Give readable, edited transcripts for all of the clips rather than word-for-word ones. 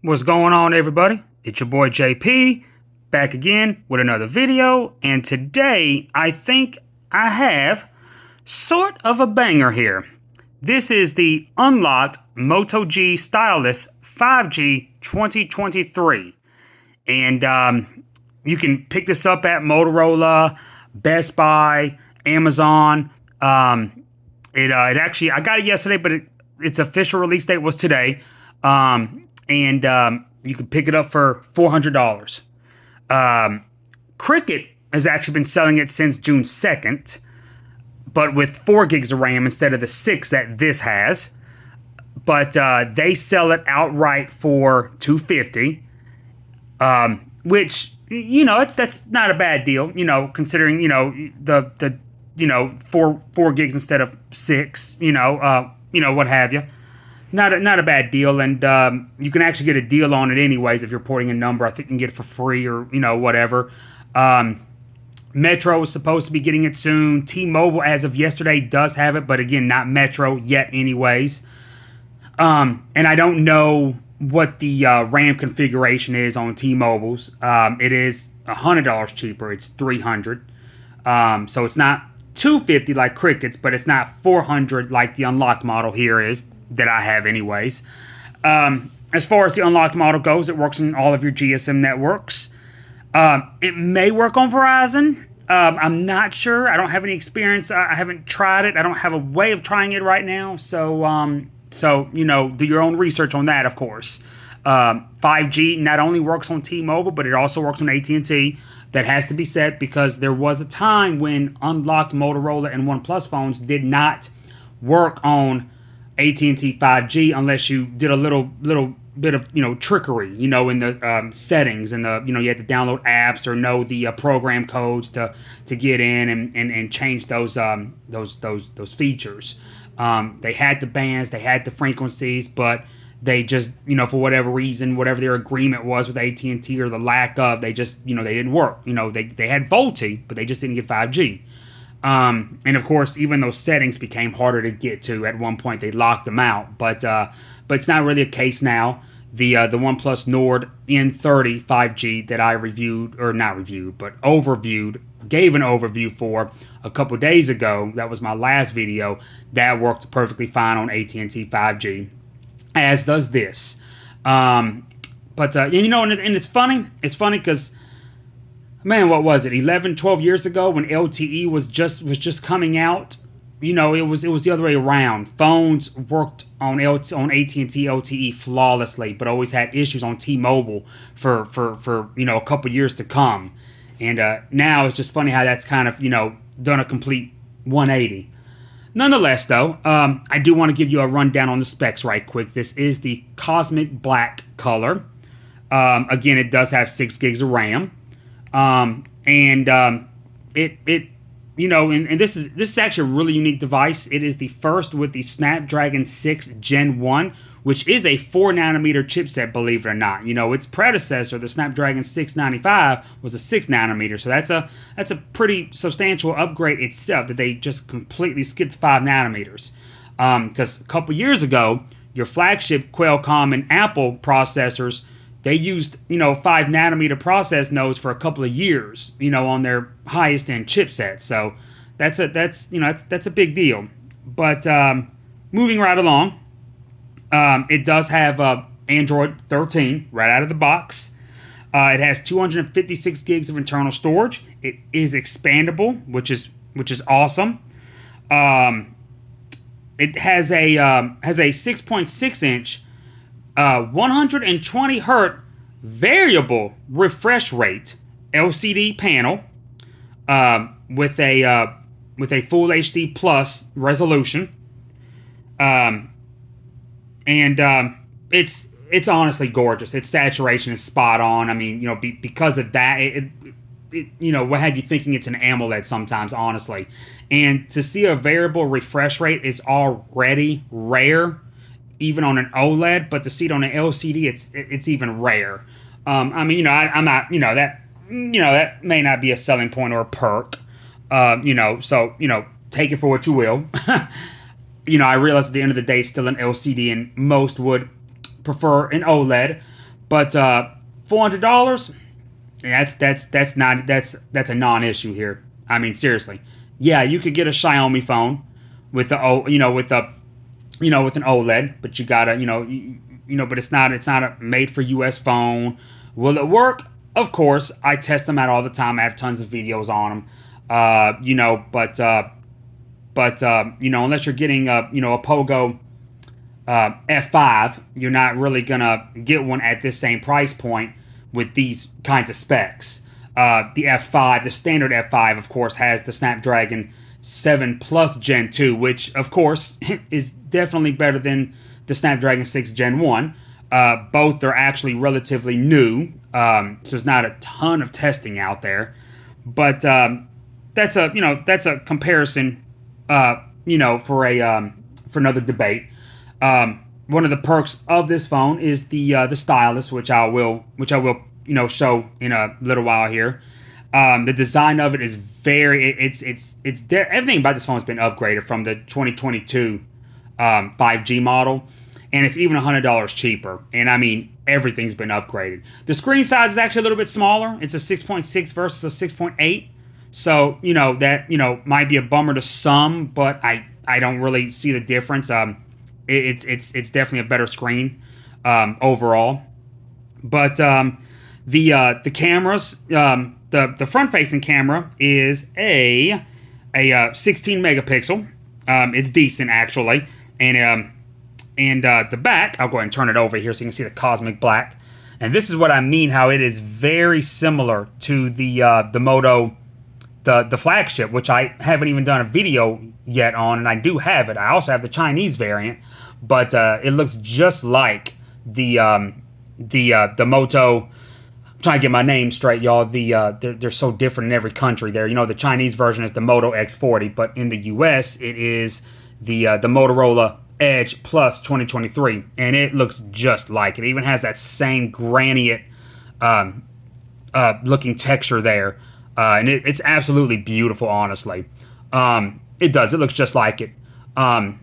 What's going on, everybody? It's your boy JP, back again with another video, and today I think I have sort of a banger here. This is the unlocked Moto G Stylus 5G 2023, and you can pick this up at Motorola, Best Buy, Amazon. It actually, I got it yesterday, but its official release date was today. And you can pick it up for $400. Cricket has actually been selling it since June 2nd, but with 4 gigs of RAM instead of the 6 that this has. But they sell it outright for $250, which, you know, that's not a bad deal, you know, considering, you know, the four gigs instead of 6, what have you. Not a bad deal, and you can actually get a deal on it anyways if you're porting a number. I think you can get it for free or, whatever. Metro is supposed to be getting it soon. T-Mobile, as of yesterday, does have it, but again, not Metro yet anyways. And I don't know what the RAM configuration is on T-Mobile's. It is $100 cheaper. It's $300. So it's not $250 like Cricket's, but it's not $400 like the unlocked model here is, that I have anyways. As far as the unlocked model goes, it works on all of your GSM networks. It may work on Verizon. I'm not sure. I don't have any experience. I haven't tried it. I don't have a way of trying it right now. So do your own research on that, of course. 5G not only works on T-Mobile, but it also works on AT&T. That has to be said because there was a time when unlocked Motorola and OnePlus phones did not work on AT&T 5G unless you did a little bit of trickery in the settings, and you had to download apps or know the program codes to get in and change those features. They had the bands, they had the frequencies, but they just for whatever reason, whatever their agreement was with AT&T or the lack of, they just they didn't work. They had VoLTE, but they just didn't get 5G. And of course, even those settings became harder to get to. At one point, they locked them out, but it's not really a case now. The OnePlus Nord N30 5G that I gave an overview for a couple days ago. That was my last video. That worked perfectly fine on AT&T 5G, as does this. And it's funny. It's funny because, man, what was it? 11, 12 years ago when LTE was just coming out, it was the other way around. Phones worked on AT&T LTE flawlessly, but always had issues on T-Mobile for a couple years to come. And now it's just funny how that's kind of done a complete 180. Nonetheless, though, I do want to give you a rundown on the specs right quick. This is the Cosmic Black color. Again, it does have 6 gigs of RAM. And this is actually a really unique device. It is the first with the Snapdragon 6 Gen 1, which is a 4nm chipset, believe it or not. Its predecessor, the Snapdragon 695, was a 6nm, so that's a pretty substantial upgrade itself, that they just completely skipped 5nm. Because a couple years ago, your flagship Qualcomm and Apple processors, they used 5nm process nodes for a couple of years, on their highest end chipsets. So that's a big deal. But moving right along, it does have Android 13 right out of the box. It has 256 gigs of internal storage. It is expandable, which is awesome. It has a 6.6 inch 120 hertz variable refresh rate LCD panel with a full HD plus resolution, and it's honestly gorgeous. Its saturation is spot on. I mean, because of that, it what have you thinking it's an AMOLED sometimes, honestly. And to see a variable refresh rate is already rare, even on an OLED, but to see it on an LCD, it's even rare. I'm not, that may not be a selling point or a perk, so take it for what you will. I realize at the end of the day, it's still an LCD, and most would prefer an OLED, But $400, that's a non-issue here. I mean, seriously. Yeah, you could get a Xiaomi phone with the with an OLED, but you gotta but it's not a made for US phone. Will it work? Of course, I test them out all the time. I have tons of videos on them. Unless you're getting a Pogo F5, you're not really gonna get one at this same price point with these kinds of specs. The F5, the standard F5, of course, has the Snapdragon 7 Plus Gen 2, which, of course, is definitely better than the Snapdragon 6 Gen 1. Both are actually relatively new, so there's not a ton of testing out there. But that's a comparison, for another debate. One of the perks of this phone is the Stylus, which I will show in a little while here. The design of it is everything about this phone has been upgraded from the 2022 5G model, and it's even $100 cheaper. And I mean, everything's been upgraded. The screen size is actually a little bit smaller. It's a 6.6 versus a 6.8. So that might be a bummer to some, but I don't really see the difference. It's definitely a better screen overall. But the cameras, the front-facing camera is a 16 megapixel. It's decent actually, and the back, I'll go ahead and turn it over here so you can see the cosmic black. And this is what I mean, how it is very similar to the Moto, the flagship, which I haven't even done a video yet on, and I do have it. I also have the Chinese variant, but it looks just like the Moto. I'm trying to get my name straight, y'all. They're so different in every country. There, the Chinese version is the Moto X40, but in the U.S. it is the Motorola Edge Plus 2023, and it looks just like it. It even has that same granite looking texture there. And it's absolutely beautiful, honestly. It does. It looks just like it. But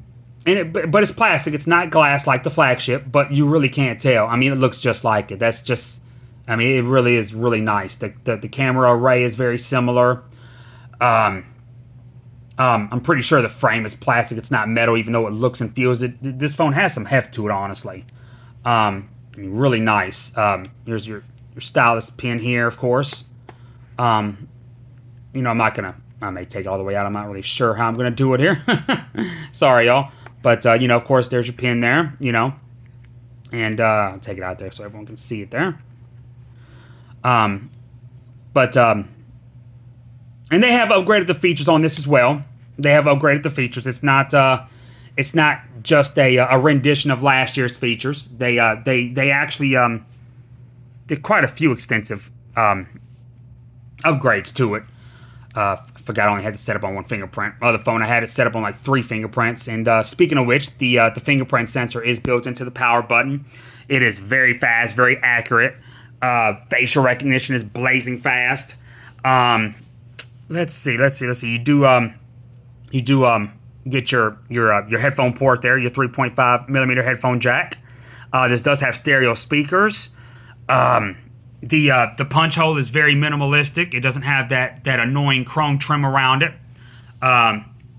it's plastic. It's not glass like the flagship, but you really can't tell. I mean, it looks just like it. It really is really nice. The camera array is very similar. I'm pretty sure the frame is plastic. It's not metal, even though it looks and feels it. This phone has some heft to it, honestly. Really nice. Here's your stylus pin here, of course. I may take it all the way out. I'm not really sure how I'm going to do it here. Sorry, y'all. But, of course, there's your pin there, and I'll take it out there so everyone can see it there. And they have upgraded the features on this as well. They have upgraded the features. It's not just a rendition of last year's features. They actually did quite a few extensive upgrades to it. Forgot I only had it set up on one fingerprint. Other phone I had it set up on like 3 fingerprints. And speaking of which, the fingerprint sensor is built into the power button. It is very fast, very accurate. Facial recognition is blazing fast. Let's see. You do get your headphone port there, your 3.5 millimeter headphone jack. This does have stereo speakers. The punch hole is very minimalistic. It doesn't have that annoying chrome trim around it.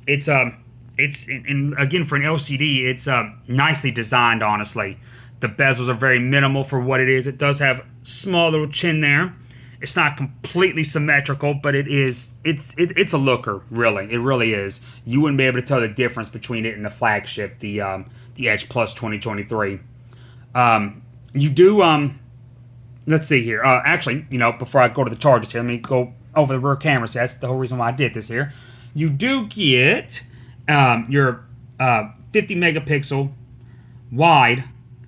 It's again, for an LCD, it's nicely designed, honestly. The bezels are very minimal for what it is. It does have a small little chin there. It's not completely symmetrical, but it's a looker, really. It really is. You wouldn't be able to tell the difference between it and the flagship, the Edge Plus 2023. You do let's see here. Actually, before I go to the chargers here, let me go over the rear camera. So that's the whole reason why I did this here. You do get your 50 megapixel wide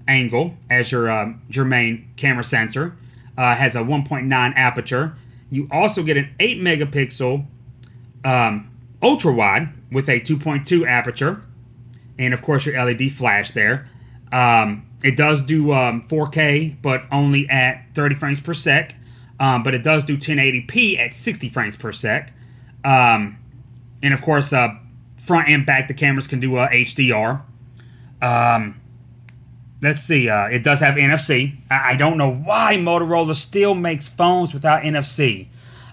angle as your main camera sensor. Has a 1.9 aperture. You also get an 8 megapixel ultra wide with a 2.2 aperture, and of course your LED flash there. It does do 4K, but only at 30 frames per sec. But it does do 1080p at 60 frames per sec. And of course, front and back, the cameras can do HDR. let's see. It does have NFC. I don't know why Motorola still makes phones without NFC.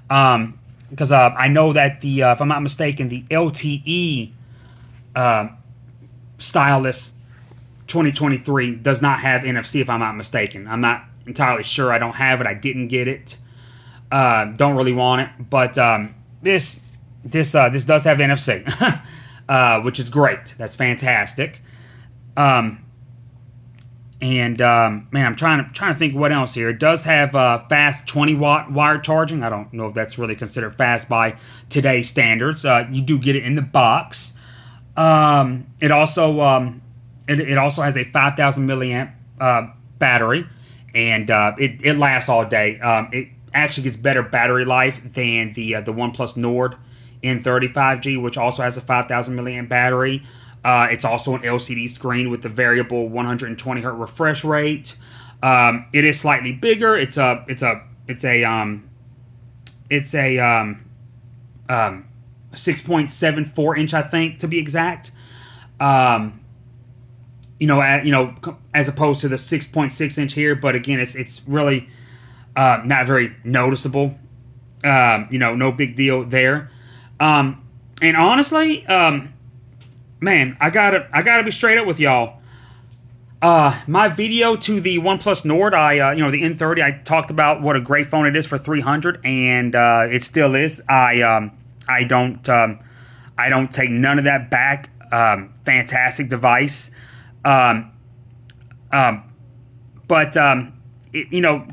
Because I know that if I'm not mistaken, the LTE Stylus 2023 does not have NFC. If I'm not mistaken, I'm not entirely sure. I don't have it. I didn't get it. Don't really want it, but this does have NFC, which is great. That's fantastic. Man, I'm trying to think what else here. It does have fast 20-watt wire charging. I don't know if that's really considered fast by today's standards. You do get it in the box. It also it also has a 5,000 milliamp battery, and it lasts all day. It actually gets better battery life than the OnePlus Nord N30 5G, which also has a 5,000 milliamp battery. It's also an LCD screen with the variable 120 hertz refresh rate. It is slightly bigger. It's a 6.74 inch, I think, to be exact. As opposed to the 6.6 inch here, but again, it's really not very noticeable. No big deal there. And honestly, man, I gotta be straight up with y'all. My video to the OnePlus Nord, the N30, I talked about what a great phone it is for $300, and it still is. I don't take none of that back. Fantastic device. But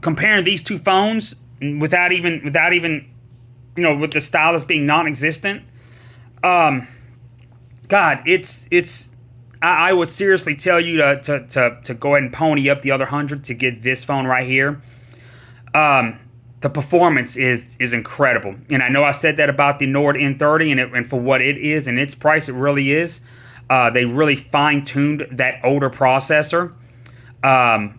comparing these two phones without even with the Stylus being non-existent, God, I would seriously tell you to go ahead and pony up the other 100 to get this phone right here. The performance is incredible, and I know I said that about the Nord N30, and for what it is and its price, it really is. They really fine-tuned that older processor. A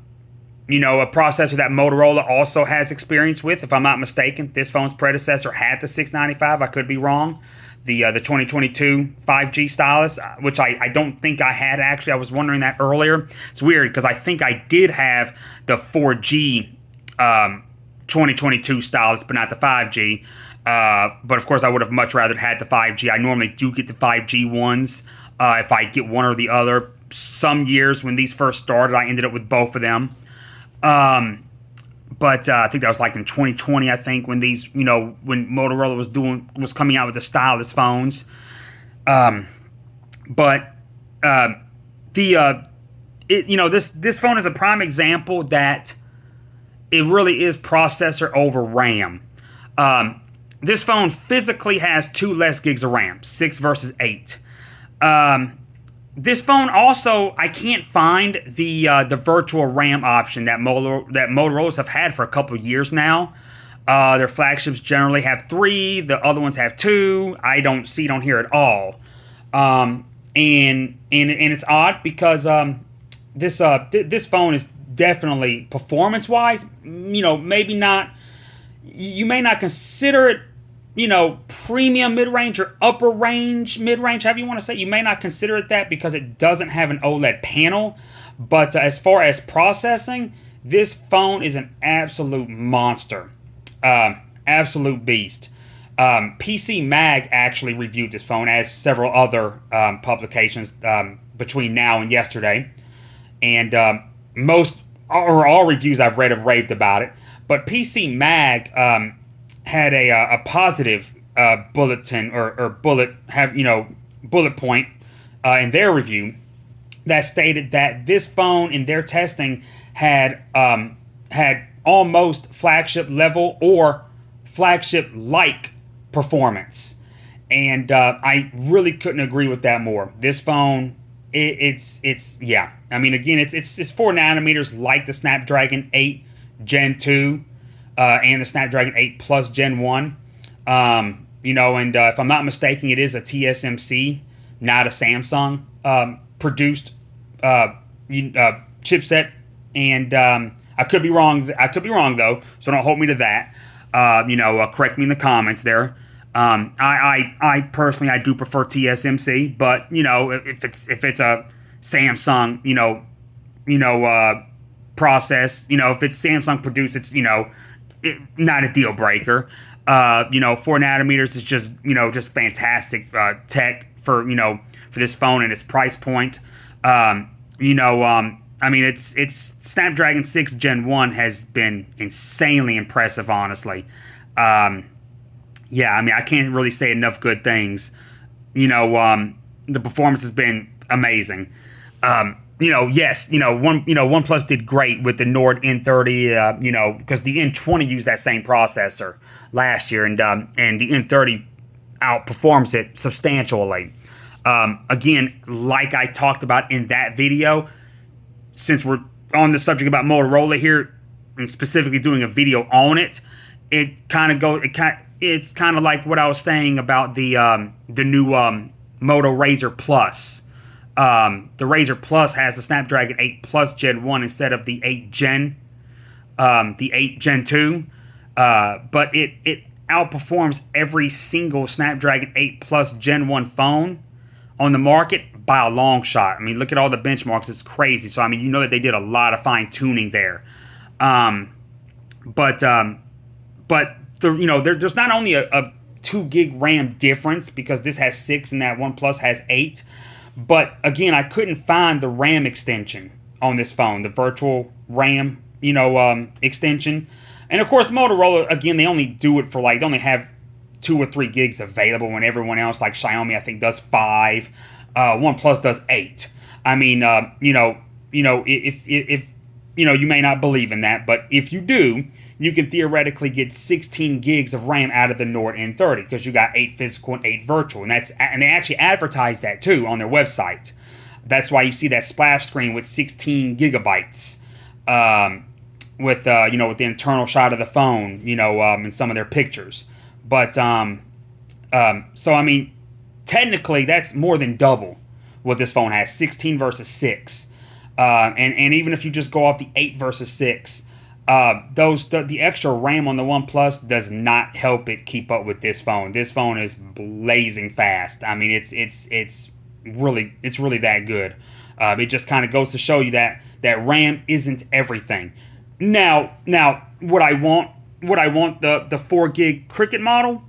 processor that Motorola also has experience with. If I'm not mistaken, this phone's predecessor had the 695. I could be wrong. The 2022 5G Stylus, which I don't think I had, actually. I was wondering that earlier. It's weird because I think I did have the 4G 2022 Stylus, but not the 5G. But of course, I would have much rather had the 5G. I normally do get the 5G ones if I get one or the other. Some years when these first started, I ended up with both of them. But I think that was like in 2020, I think, when these, when Motorola was coming out with the Stylus phones. This phone is a prime example that it really is processor over RAM. This phone physically has 2 less gigs of RAM, 6 versus 8. This phone also, I can't find the virtual RAM option that Motorola's have had for a couple of years now. Their flagships generally have 3. The other ones have 2. I don't see it on here at all. And it's odd because this phone is definitely performance-wise, maybe not. You may not consider it, premium mid-range or upper range mid-range, however you want to say. You may not consider it that because it doesn't have an OLED panel. But as far as processing, this phone is an absolute monster. Absolute beast. PC Mag actually reviewed this phone, as several other publications between now and yesterday. And most or all reviews I've read have raved about it. But PC Mag had a positive bulletin or bullet point in their review that stated that this phone in their testing had almost flagship level or flagship like performance, and I really couldn't agree with that more. This phone, it's yeah. I mean, again, it's 4 nanometers like the Snapdragon 8 Gen 2 and the Snapdragon 8 Plus Gen 1. And if I'm not mistaken, it is a TSMC, not a Samsung produced chipset. And I could be wrong. I could be wrong though, so don't hold me to that. Correct me in the comments there. I personally, I do prefer TSMC, but if it's a Samsung, process. If it's Samsung produced, it's not a deal breaker. 4 nanometers is just fantastic tech for this phone and its price point. It's Snapdragon 6 Gen 1 has been insanely impressive, honestly. I can't really say enough good things. The performance has been amazing. Yes, OnePlus did great with the Nord N30, because the N20 used that same processor last year, and the N30 outperforms it substantially. Again, like I talked about in that video, since we're on the subject about Motorola here, and specifically doing a video on it, it's kind of like what I was saying about the new Moto Razr Plus. The Razr Plus has the Snapdragon 8 Plus Gen 1 instead of the 8 Gen 2, but it outperforms every single Snapdragon 8 Plus Gen 1 phone on the market by a long shot. I mean, look at all the benchmarks. It's crazy. So, that they did a lot of fine tuning there. But there's not only a 2 gig RAM difference, because this has 6 and that OnePlus has 8. But again, I couldn't find the RAM extension on this phone, the virtual RAM, extension. And of course, Motorola, again, they only do it for they only have 2 or 3 gigs available, when everyone else, like Xiaomi, I think does 5. OnePlus does 8. If you may not believe in that, but if you do, you can theoretically get 16 gigs of RAM out of the Nord N30, because you got 8 physical and 8 virtual, and they actually advertise that too on their website. That's why you see that splash screen with 16 gigabytes, with the internal shot of the phone, in some of their pictures. But technically that's more than double what this phone has, 16 versus 6. And even if you just go off the 8 versus 6, the extra RAM on the OnePlus does not help it keep up with this phone. This phone is blazing fast. It's really that good. It just kind of goes to show you that RAM isn't everything. Now, would I want the 4 gig Cricket model?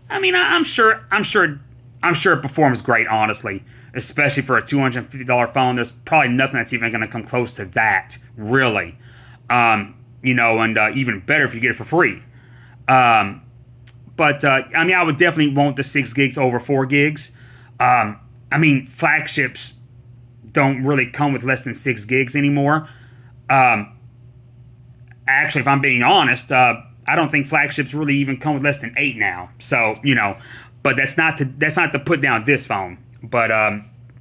I'm sure it performs great, honestly. Especially for a $250 phone, there's probably nothing that's even going to come close to that, really. And even better if you get it for free. I would definitely want the 6 gigs over 4 gigs. Flagships don't really come with less than 6 gigs anymore. Actually, if I'm being honest, I don't think flagships really even come with less than 8 now. So, but that's not to put down this phone. But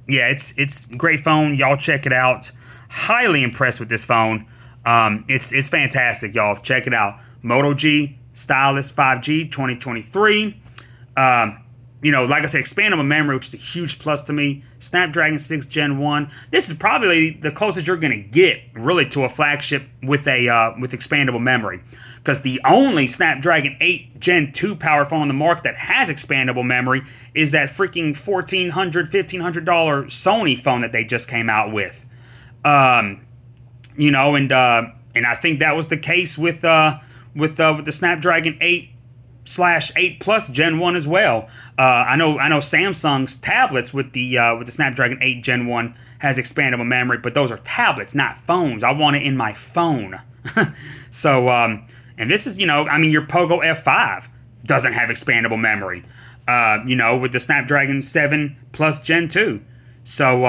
it's a great phone. Y'all check it out. Highly impressed with this phone. It's fantastic, y'all. Check it out. Moto G Stylus 5G 2023. Like I said, expandable memory, which is a huge plus to me. Snapdragon 6 Gen 1. This is probably the closest you're going to get, really, to a flagship with expandable memory. Because the only Snapdragon 8 Gen 2 power phone on the market that has expandable memory is that freaking $1,400, $1,500 Sony phone that they just came out with. And I think that was the case with the Snapdragon 8/8 Plus Gen 1 as well. I know Samsung's tablets with the Snapdragon 8 Gen 1 has expandable memory, but those are tablets, not phones. I want it in my phone. So, and this is, your Pogo F5 doesn't have expandable memory, with the Snapdragon 7 Plus Gen 2. So,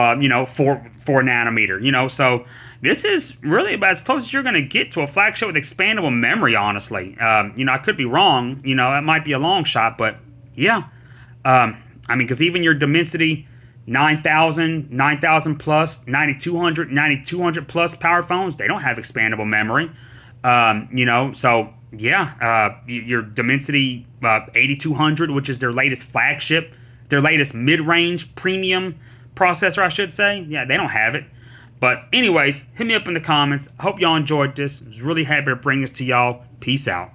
4 nanometer, so this is really about as close as you're going to get to a flagship with expandable memory, honestly. I could be wrong, it might be a long shot, but yeah. Because even your Dimensity 9000 plus, 9200 plus power phones, they don't have expandable memory. So yeah, your Dimensity 8200, which is their latest flagship, their latest mid-range premium processor, I should say. Yeah, they don't have it. But anyways, hit me up in the comments. I hope y'all enjoyed this. I was really happy to bring this to y'all. Peace out.